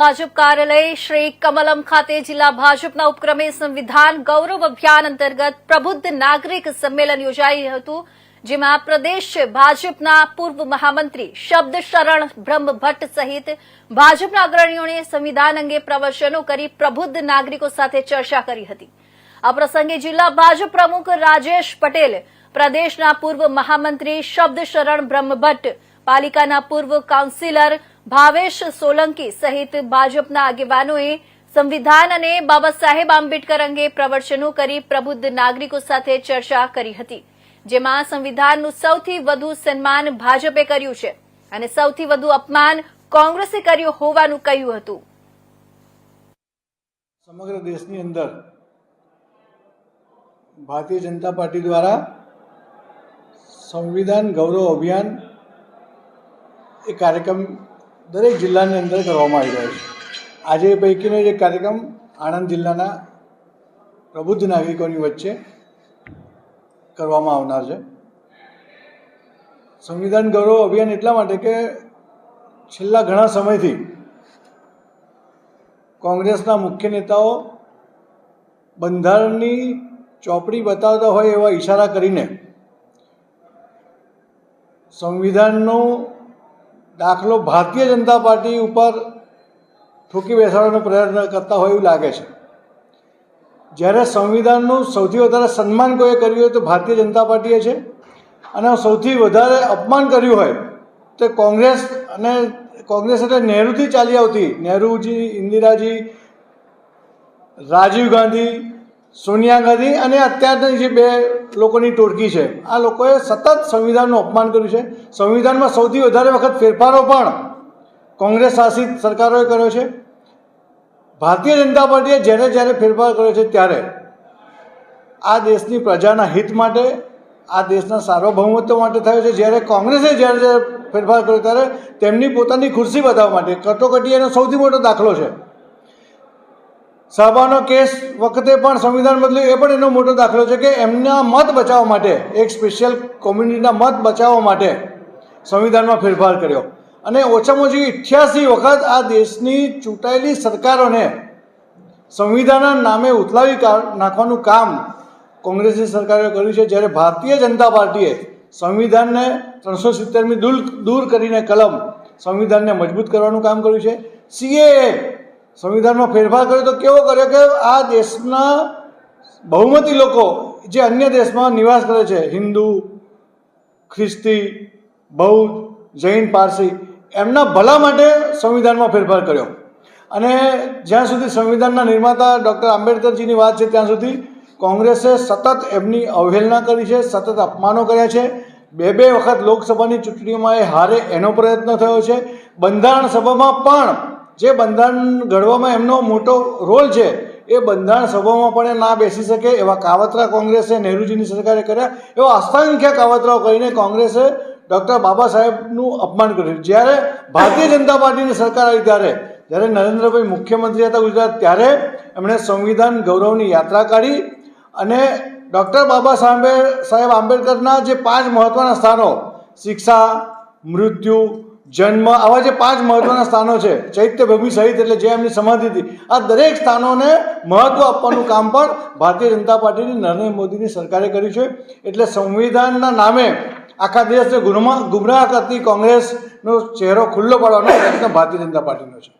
ભાજપ કાર્યાલય શ્રી કમલમ ખાતે જિલ્લા ભાજપના ઉપક્રમે સંવિધાન ગૌરવ અભિયાન અંતર્ગત પ્રબુદ્ધ નાગરિક સંમેલન યોજાયું હતું, જેમાં પ્રદેશ ભાજપના પૂર્વ મહામંત્રી શબ્દ શરણ બ્રહ્મ ભટ્ટ સહિત ભાજપના અગ્રણીઓએ સંવિધાન અંગે પ્રવચનો કરી પ્રબુદ્ધ નાગરિકો સાથે ચર્ચા કરી હતી. આ પ્રસંગે જિલ્લા ભાજપ પ્રમુખ રાજેશ પટેલ, પ્રદેશના પૂર્વ મહામંત્રી શબ્દ શરણ બ્રહ્મ ભટ્ટ, પાલિકાના પૂર્વ કાઉન્સિલર ભાવેશ સોલંકી સહિત ભાજપના આગેવાનોએ સંવિધાન અને બાબા સાહેબ આંબેડકર અંગે પ્રવચનો કરી પ્રબુદ્ધ નાગરિકો સાથે ચર્ચા કરી હતી, જેમાં સંવિધાનનું સૌથી વધુ સન્માન ભાજપે કર્યું છે અને સૌથી વધુ અપમાન કોંગ્રેસે કર્યું હોવાનું કહ્યું હતું. સમગ્ર દેશની અંદર ભારતીય જનતા પાર્ટી દ્વારા સંવિધાન ગૌરવ અભિયાન એ કાર્યક્રમ દરેક જિલ્લાની અંદર કરવામાં આવી રહ્યો છે. આજે એ પૈકીનો એક કાર્યક્રમ આણંદ જિલ્લાના પ્રબુદ્ધ નાગરિકોની વચ્ચે કરવામાં આવનાર છે. સંવિધાન ગૌરવ અભિયાન એટલા માટે કે છેલ્લા ઘણા સમયથી કોંગ્રેસના મુખ્ય નેતાઓ બંધારણની ચોપડી બતાવતા હોય એવા ઈશારા કરીને સંવિધાનનો દાખલો ભારતીય જનતા પાર્ટી ઉપર ઠોકી બેસાડવાનો પ્રયત્ન કરતા હોય એવું લાગે છે. જ્યારે સંવિધાનનું સૌથી વધારે સન્માન કોઈએ કર્યું હોય તો ભારતીય જનતા પાર્ટીએ છે, અને સૌથી વધારે અપમાન કર્યું હોય તો કોંગ્રેસ, અને કોંગ્રેસ એટલે નહેરુથી ચાલી આવતી નહેરુજી, ઇન્દિરાજી, રાજીવ ગાંધી, સોનિયા ગાંધી અને અત્યારની જે બે લોકોની ટોળકી છે, આ લોકોએ સતત સંવિધાનનું અપમાન કર્યું છે. સંવિધાનમાં સૌથી વધારે વખત ફેરફારો પણ કોંગ્રેસ શાસિત સરકારોએ કર્યો છે. ભારતીય જનતા પાર્ટીએ જ્યારે જ્યારે ફેરફાર કર્યો છે ત્યારે આ દેશની પ્રજાના હિત માટે, આ દેશના સાર્વભૌમત્વ માટે થયો છે. જ્યારે કોંગ્રેસે જ્યારે જ્યારે ફેરફાર કર્યો ત્યારે તેમની પોતાની ખુરશી બતાવવા માટે, કટોકટી એનો સૌથી મોટો દાખલો છે. સભાનો કેસ વખતે પણ સંવિધાન બદલ્યું, એ પણ એનો મોટો દાખલો છે કે એમના મત બચાવવા માટે, એક સ્પેશિયલ કોમ્યુનિટીના મત બચાવવા માટે સંવિધાનમાં ફેરફાર કર્યો. અને ઓછામાં ઓછી 88 વખત આ દેશની ચૂંટાયેલી સરકારોને સંવિધાનના નામે ઉથલાવી નાખવાનું કામ કોંગ્રેસની સરકારે કર્યું છે. જ્યારે ભારતીય જનતા પાર્ટીએ સંવિધાનને 370મી દૂર કરીને કલમ સંવિધાનને મજબૂત કરવાનું કામ કર્યું છે. CAA સંવિધાનમાં ફેરફાર કર્યો તો કેવો કર્યો કે આ દેશના બહુમતી લોકો જે અન્ય દેશમાં નિવાસ કરે છે, હિન્દુ, ખ્રિસ્તી, બૌદ્ધ, જૈન, પારસી, એમના ભલા માટે સંવિધાનમાં ફેરફાર કર્યો. અને જ્યાં સુધી સંવિધાનના નિર્માતા ડૉક્ટર આંબેડકરજીની વાત છે ત્યાં સુધી કોંગ્રેસે સતત એમની અવહેલના કરી છે, સતત અપમાનો કર્યા છે. બે વખત લોકસભાની ચૂંટણીઓમાં એ હારે એનો પ્રયત્ન થયો છે. બંધારણ સભામાં પણ જે બંધારણ ઘડવામાં એમનો મોટો રોલ છે એ બંધારણ સભામાં પણ ના બેસી શકે એવા કાવતરા કોંગ્રેસે નહેરુજીની સરકારે કર્યા. એવા અસંખ્ય કાવતરાઓ કરીને કોંગ્રેસે ડૉક્ટર બાબા સાહેબનું અપમાન કર્યું. જ્યારે ભારતીય જનતા પાર્ટીની સરકાર આવી જ્યારે નરેન્દ્રભાઈ મુખ્યમંત્રી હતા ગુજરાત, ત્યારે એમણે સંવિધાન ગૌરવની યાત્રા કાઢી અને ડૉક્ટર બાબા સાહેબ આંબેડકરના જે 5 મહત્ત્વના સ્થાનો, શિક્ષા, મૃત્યુ, જન્મ, આવા જે 5 મહત્ત્વના સ્થાનો છે, ચૈત્યભૂમિ સહિત એટલે જે એમની સમાધિ હતી, આ દરેક સ્થાનોને મહત્ત્વ આપવાનું કામ પણ ભારતીય જનતા પાર્ટીની નરેન્દ્ર મોદીની સરકારે કર્યું છે. એટલે સંવિધાનના નામે આખા દેશને ગુમરાહ કરતી કોંગ્રેસનો ચહેરો ખુલ્લો પાડવાનો પ્રયત્ન ભારતીય જનતા પાર્ટીનો છે.